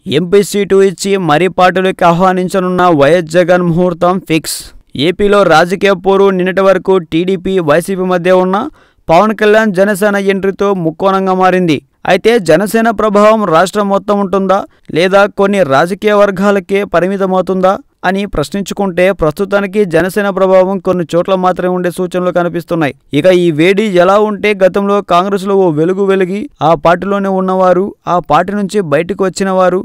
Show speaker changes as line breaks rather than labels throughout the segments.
MP seat ఇచ్చి మరీ పార్టీలోకి ఆహ్వానించనున్న వైఎస్ జగన్ ముహూర్తం ఫిక్స్. ఏపీలో రాజకీయ పోరు నిన్నటి వరకు టీడీపీ, వైసీపీ మధ్య ఉన్న పవన్ కళ్యాణ్ జనసేన ఎంట్రీతో ముక్కోణంగా మారింది. అయితే జనసేన ప్రభావం రాష్ట్రం మొత్తం ఉంటుందా లేదా కొన్ని రాజకీయ వర్గాలకే పరిమితమవుతుందా అని ప్రశ్నించుకుంటే ప్రస్తుతానికి జనసేన ప్రభావం కొన్ని చోట్ల మాత్రమే ఉండే సూచనలు కనిపిస్తున్నాయి. ఇక ఈ వేడి ఎలా ఉంటే గతంలో కాంగ్రెస్లో ఓ వెలుగు వెలిగి ఆ పార్టీలోనే ఉన్నవారు, ఆ పార్టీ నుంచి బయటకు వచ్చిన వారు,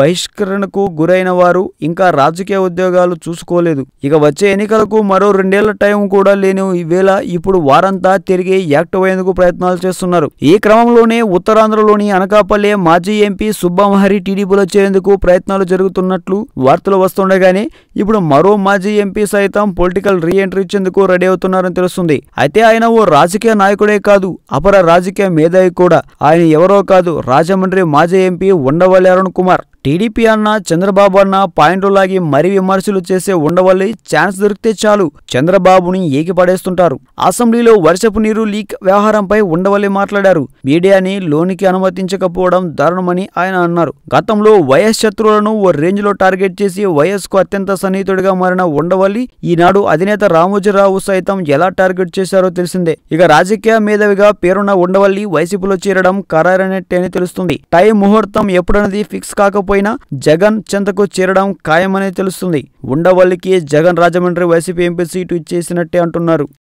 బహిష్కరణకు గురైన వారు ఇంకా రాజకీయ ఉద్యోగాలు చూసుకోలేదు. ఇక వచ్చే ఎన్నికలకు మరో 2 ఏళ్ల టైం కూడా లేని ఈవేళ ఇప్పుడు వారంతా తిరిగి యాక్టివ్ అయ్యేందుకు ప్రయత్నాలు చేస్తున్నారు. ఈ క్రమంలోనే ఉత్తరాంధ్రలోని అనకాపల్లి మాజీ ఎంపీ సుబ్బమహరి టీడీపీలో చేరేందుకు ప్రయత్నాలు జరుగుతున్నట్లు వార్తలు వస్తుండగానే ఇప్పుడు మరో మాజీ ఎంపీ సైతం పొలిటికల్ రీ ఎంట్రీ ఇచ్చేందుకు రెడీ అవుతున్నారని తెలుస్తుంది. అయితే ఆయన ఓ రాజకీయ నాయకుడే కాదు, అపర రాజకీయ మేధావి కూడా. ఆయన ఎవరో కాదు, రాజమండ్రి మాజీ ఎంపీ ఉండవల్లి అరుణ్ కుమార్. టీడీపీ అన్న, చంద్రబాబు అన్న పాయింట్లు లాగి మరీ విమర్శలు చేసే ఉండవల్లి ఛాన్స్ దొరికితే చాలు చంద్రబాబుని ఏకిపడేస్తుంటారు. అసెంబ్లీలో వర్షపు నీరు లీక్ వ్యవహారంపై ఉండవల్లి మాట్లాడారు. మీడియాని లోనికి అనుమతించకపోవడం దారుణమని ఆయన అన్నారు. గతంలో వైఎస్ శత్రువులను ఓ రేంజ్ లో టార్గెట్ చేసి వైఎస్ కు అత్యంత సన్నిహితుడిగా మారిన ఉండవల్లి ఈనాడు అధినేత రామోజీరావు సైతం ఎలా టార్గెట్ చేశారో తెలిసిందే. ఇక రాజకీయ మేధావిగా పేరున్న ఉండవల్లి వైసీపీలో చేరడం ఖరారైనట్టే అని తెలుస్తుంది. టైం ముహూర్తం ఎప్పుడన్నది ఫిక్స్ కాకపోతే జగన్ చెంతకు చేరడం ఖాయమని తెలుస్తుంది. ఉండవల్లికి జగన్ రాజమండ్రి వైసీపీ ఎంపీ సీటు ఇచ్చేసినట్టే అంటున్నారు.